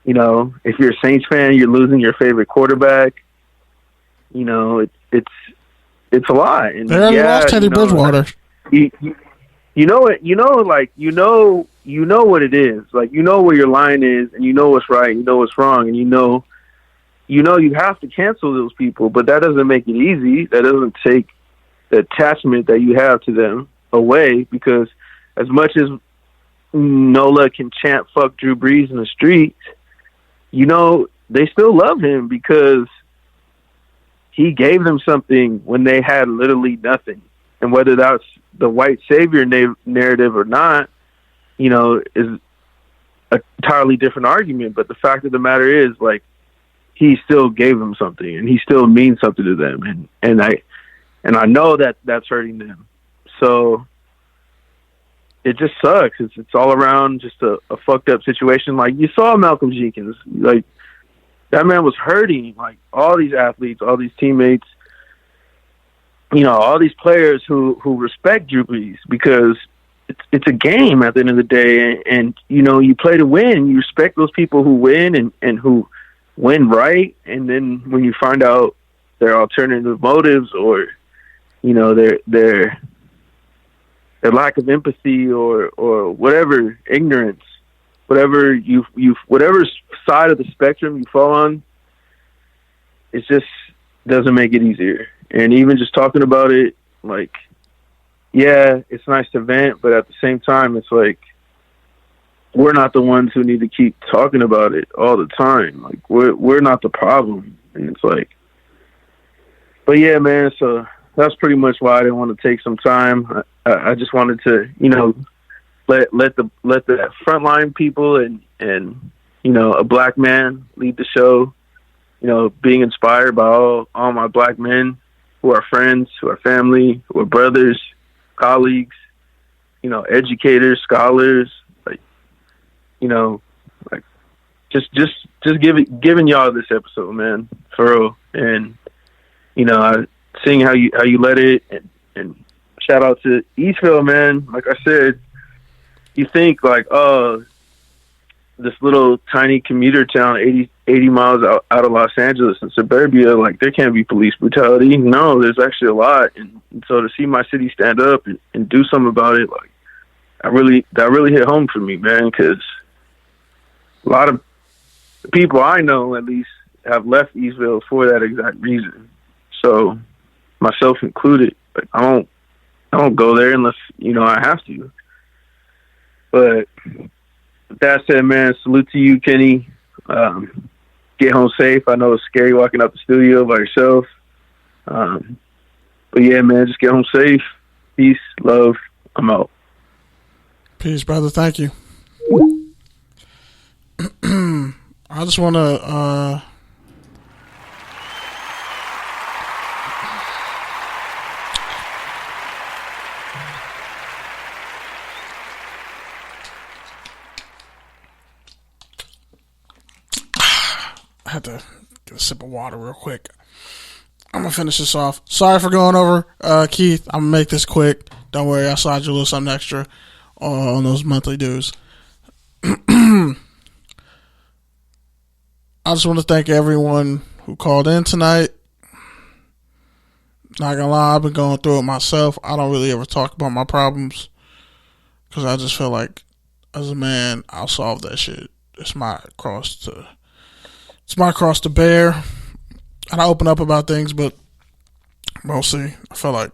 If you're a Saints fan, you're losing your favorite quarterback. It's a lot. And they already lost Teddy Bridgewater. You know it. You know what it is. Like, you know where your line is, and you know what's right, and you know what's wrong, and you know you have to cancel those people, but that doesn't make it easy. That doesn't take the attachment that you have to them away, because as much as Nola can chant "fuck Drew Brees" in the streets, they still love him because he gave them something when they had literally nothing. And whether that's the white savior narrative or not, is an entirely different argument. But the fact of the matter is, like, he still gave them something, and he still means something to them. And I know that that's hurting them. So it just sucks. It's all around just a fucked up situation. Like, you saw Malcolm Jenkins, like, that man was hurting. Like, all these athletes, all these teammates, all these players who respect Drew Brees, because it's a game at the end of the day, and you play to win. You respect those people who win and who win right. And then when you find out their alternative motives, or their lack of empathy, or whatever, ignorance, whatever whatever side of the spectrum you fall on, it just doesn't make it easier. And even just talking about it, like, yeah, it's nice to vent, but at the same time, it's like, we're not the ones who need to keep talking about it all the time. Like, we're not the problem. And it's like, but yeah, man, so that's pretty much why I didn't want to take some time. I just wanted to, let the frontline people and a black man lead the show, being inspired by all my black men who are friends, who are family, who are brothers, colleagues, educators, scholars, just giving y'all this episode, man, for real. And seeing how you let it, and shout out to Eastville, man. Like I said, you think like, oh, this little tiny commuter town, 80 miles out of Los Angeles in suburbia, like, there can't be police brutality. No, there's actually a lot. And so to see my city stand up and do something about it, like, that really hit home for me, man, because a lot of people I know, at least, have left Eastville for that exact reason. So, myself included, like, I don't go there unless I have to. But with that said, man, salute to you, Kenny. Get home safe. I know it's scary walking out the studio by yourself. But yeah, man, just get home safe. Peace, love. I'm out. Peace, brother. Thank you. I just want to I had to get a sip of water real quick. I'm going to finish this off. Sorry for going over, Keith. I'm going to make this quick. Don't worry, I'll slide you a little something extra on those monthly dues. I just want to thank everyone who called in tonight. Not gonna lie, I've been going through it myself. I don't really ever talk about my problems because I just feel like, as a man, I'll solve that shit. It's my cross to bear. And I open up about things, but mostly I feel like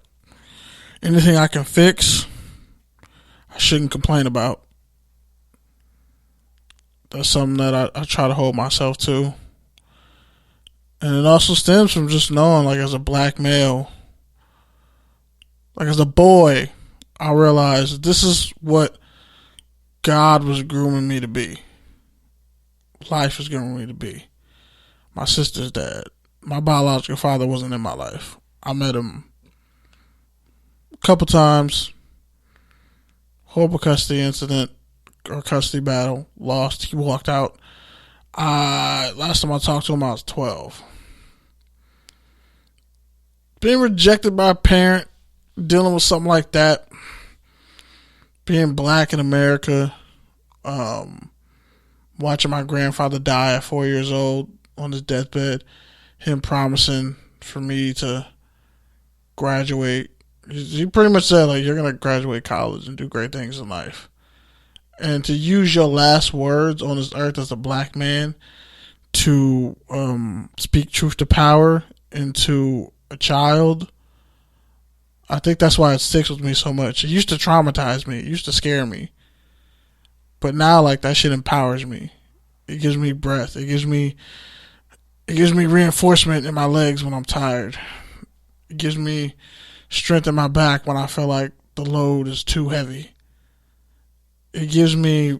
anything I can fix, I shouldn't complain about. That's something that I try to hold myself to. And it also stems from just knowing, like, as a black male, like, as a boy, I realized this is what God was grooming me to be. Life was grooming me to be. My sister's dad. My biological father wasn't in my life. I met him a couple times. Horrible custody incident or custody battle. Lost. He walked out. Last time I talked to him, I was 12. Being rejected by a parent, dealing with something like that, being black in America, watching my grandfather die at 4 years old on his deathbed, him promising for me to graduate. He pretty much said, like, you're going to graduate college and do great things in life. And to use your last words on this earth as a black man to speak truth to power into a child, I think that's why it sticks with me so much. It used to traumatize me. It used to scare me. But now, like, that shit empowers me. It gives me breath. It gives me reinforcement in my legs when I'm tired. It gives me strength in my back when I feel like the load is too heavy. It gives me,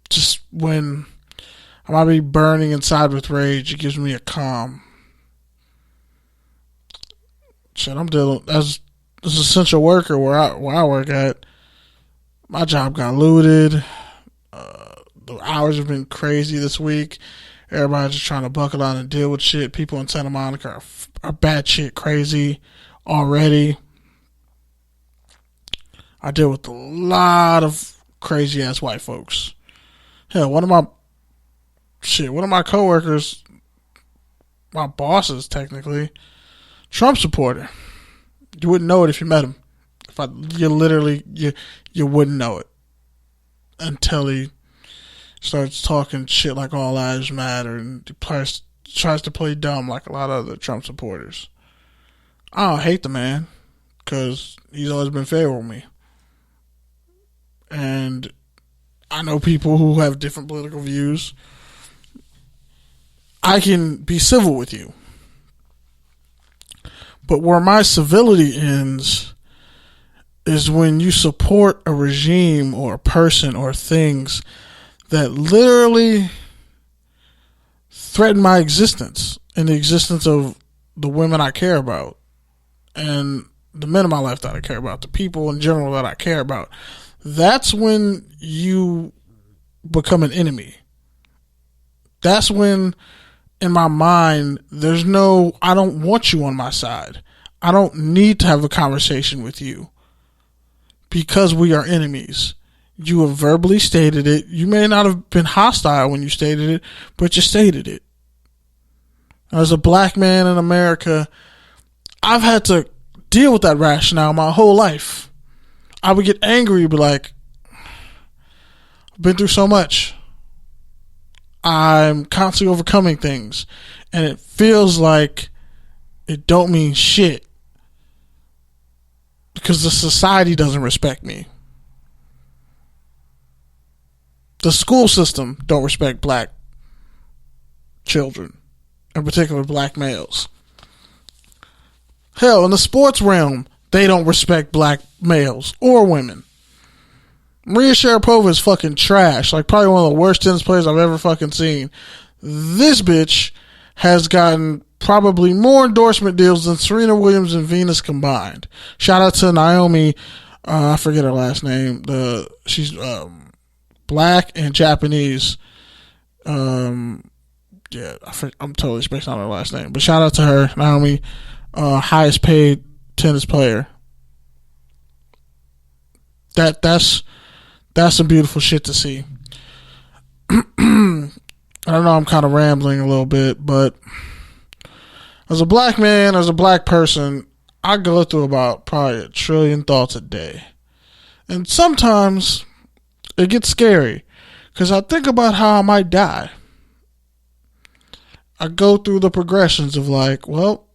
just when I might be burning inside with rage, it gives me a calm. Shit, I'm dealing as an essential worker where I work at. My job got looted. The hours have been crazy this week. Everybody's just trying to buckle down and deal with shit. People in Santa Monica are bad shit crazy already. I deal with a lot of crazy ass white folks. Hell, one of my coworkers, my bosses technically, Trump supporter. You wouldn't know it if you met him. You wouldn't know it until he starts talking shit like all lives matter and tries to play dumb like a lot of other Trump supporters. I don't hate the man because he's always been fair with me. And I know people who have different political views. I can be civil with you. But where my civility ends is when you support a regime or a person or things that literally threaten my existence and the existence of the women I care about and the men in my life that I care about, the people in general that I care about. That's when you become an enemy. That's when, in my mind, I don't want you on my side. I don't need to have a conversation with you because we are enemies. You have verbally stated it. You may not have been hostile when you stated it, but you stated it. As a black man in America, I've had to deal with that rationale my whole life. I would get angry, but like, I've been through so much. I'm constantly overcoming things, and it feels like it don't mean shit because the society doesn't respect me. The school system don't respect black children, in particular black males. Hell, in the sports realm, they don't respect black males or women. Maria Sharapova is fucking trash. Like, probably one of the worst tennis players I've ever fucking seen. This bitch has gotten probably more endorsement deals than Serena Williams and Venus combined. Shout out to Naomi. I forget her last name. She's black and Japanese. I'm totally spacing on her last name. But shout out to her, Naomi. Highest paid tennis player. That's some beautiful shit to see. I don't know, I'm kind of rambling a little bit, but as a black man, as a black person, I go through about probably 1 trillion thoughts a day. And sometimes it gets scary because I think about how I might die. I go through the progressions of like, well,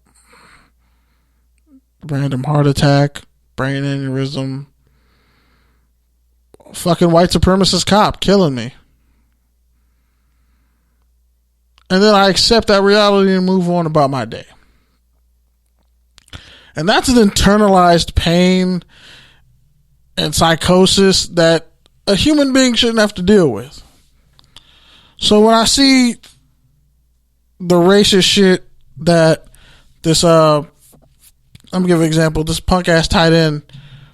random heart attack, brain aneurysm, fucking white supremacist cop killing me. And then I accept that reality and move on about my day. And that's an internalized pain and psychosis that a human being shouldn't have to deal with. So when I see the racist shit that this, I'm gonna give an example, this punk ass tight end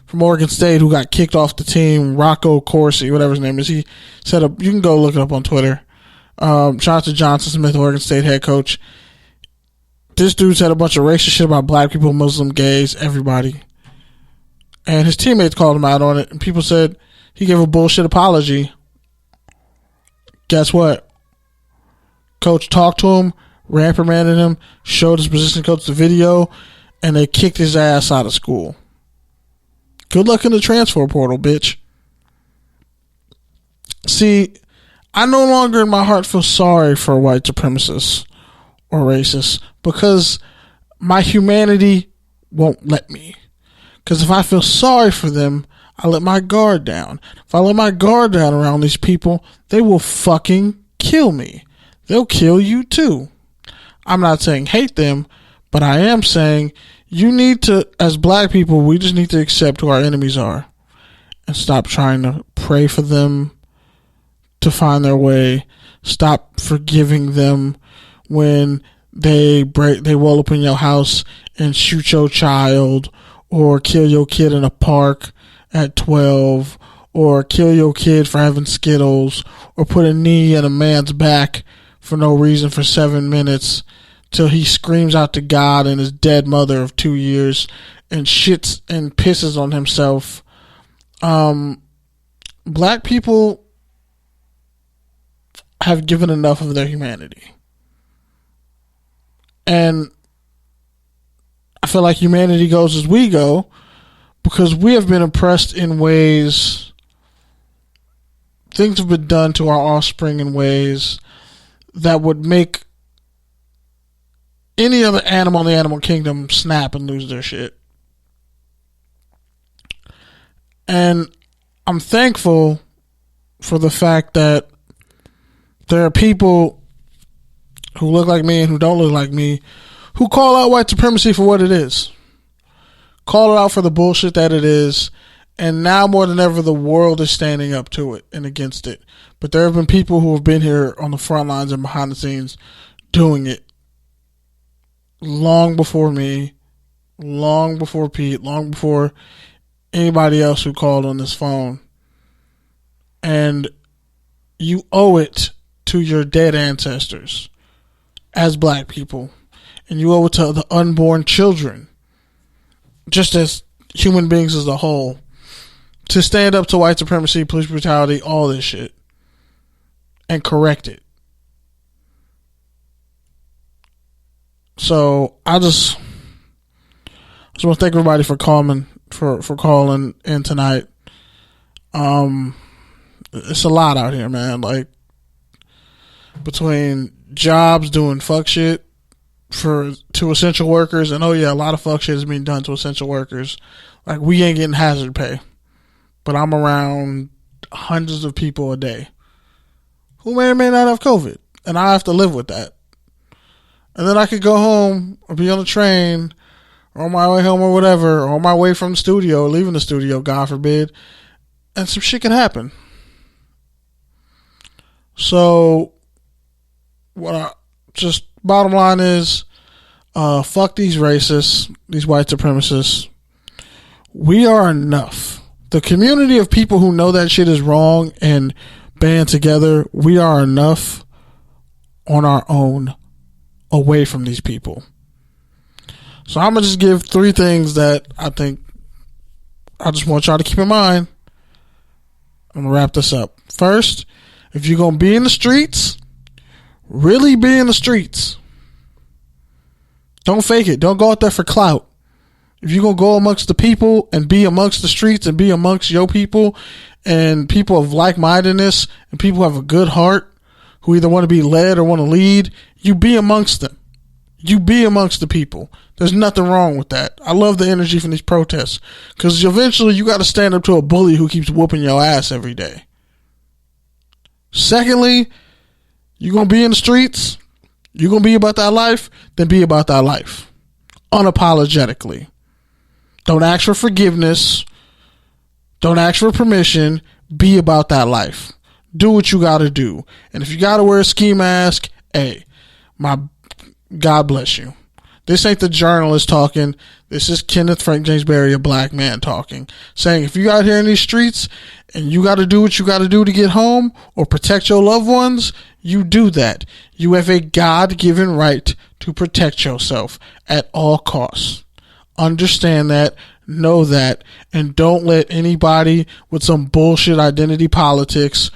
from Oregon State who got kicked off the team, Rocco Corsi, whatever his name is, he set up, you can go look it up on Twitter. Shout out to Johnson Smith, Oregon State head coach. This dude said a bunch of racist shit about black people, Muslim, gays, everybody. And his teammates called him out on it. And people said he gave a bullshit apology Guess what? Coach talked to him, reprimanded him, showed his position coach the video, and they kicked his ass out of school. Good luck in the transfer portal, bitch. See, I no longer in my heart feel sorry for white supremacists or racists because my humanity won't let me. Because if I feel sorry for them, I let my guard down. If I let my guard down around these people, they will fucking kill me. They'll kill you too. I'm not saying hate them, but I am saying you need to, as black people, we just need to accept who our enemies are and stop trying to pray for them to find their way. Stop forgiving them when they roll up in your house and shoot your child or kill your kid in a park at 12 or kill your kid for having Skittles or put a knee in a man's back for no reason for 7 minutes till he screams out to God and his dead mother of 2 years and shits and pisses on himself. Black people have given enough of their humanity. And I feel like humanity goes as we go because we have been oppressed in ways, things have been done to our offspring in ways that would make any other animal in the animal kingdom snap and lose their shit. And I'm thankful for the fact that there are people who look like me and who don't look like me who call out white supremacy for what it is. Call it out for the bullshit that it is. And now more than ever, the world is standing up to it and against it. But there have been people who have been here on the front lines and behind the scenes doing it long before me, long before Pete, long before anybody else who called on this phone. And you owe it to your dead ancestors as black people. And you owe it to the unborn children, just as human beings as a whole, to stand up to white supremacy, police brutality, all this shit, and correct it. So I just want to thank everybody for calling in tonight. It's a lot out here, man. Like, between jobs doing fuck shit to essential workers, and a lot of fuck shit is being done to essential workers. Like, we ain't getting hazard pay, but I'm around hundreds of people a day who may or may not have COVID, and I have to live with that. And then I could go home or be on the train or on my way home or whatever, or on my way from the studio, or leaving the studio, God forbid, and some shit can happen. So, bottom line is, fuck these racists, these white supremacists. We are enough. The community of people who know that shit is wrong and band together, we are enough on our own away from these people. So I'm going to just give 3 things that I think I just want y'all to keep in mind. I'm going to wrap this up. First, if you're going to be in the streets, really be in the streets. Don't fake it. Don't go out there for clout. If you're going to go amongst the people and be amongst the streets and be amongst your people and people of like-mindedness and people who have a good heart, who either want to be led or want to lead, you be amongst them. You be amongst the people. There's nothing wrong with that. I love the energy from these protests because eventually you got to stand up to a bully who keeps whooping your ass every day. Secondly, you're going to be in the streets, you're going to be about that life, then be about that life. Unapologetically. Don't ask for forgiveness. Don't ask for permission. Be about that life. Do what you got to do. And if you got to wear a ski mask, hey, God bless you. This ain't the journalist talking. This is Kenneth Frank James Berry, a black man, talking. Saying if you out here in these streets and you got to do what you got to do to get home or protect your loved ones, you do that. You have a God-given right to protect yourself at all costs. Understand that, know that, and don't let anybody with some bullshit identity politics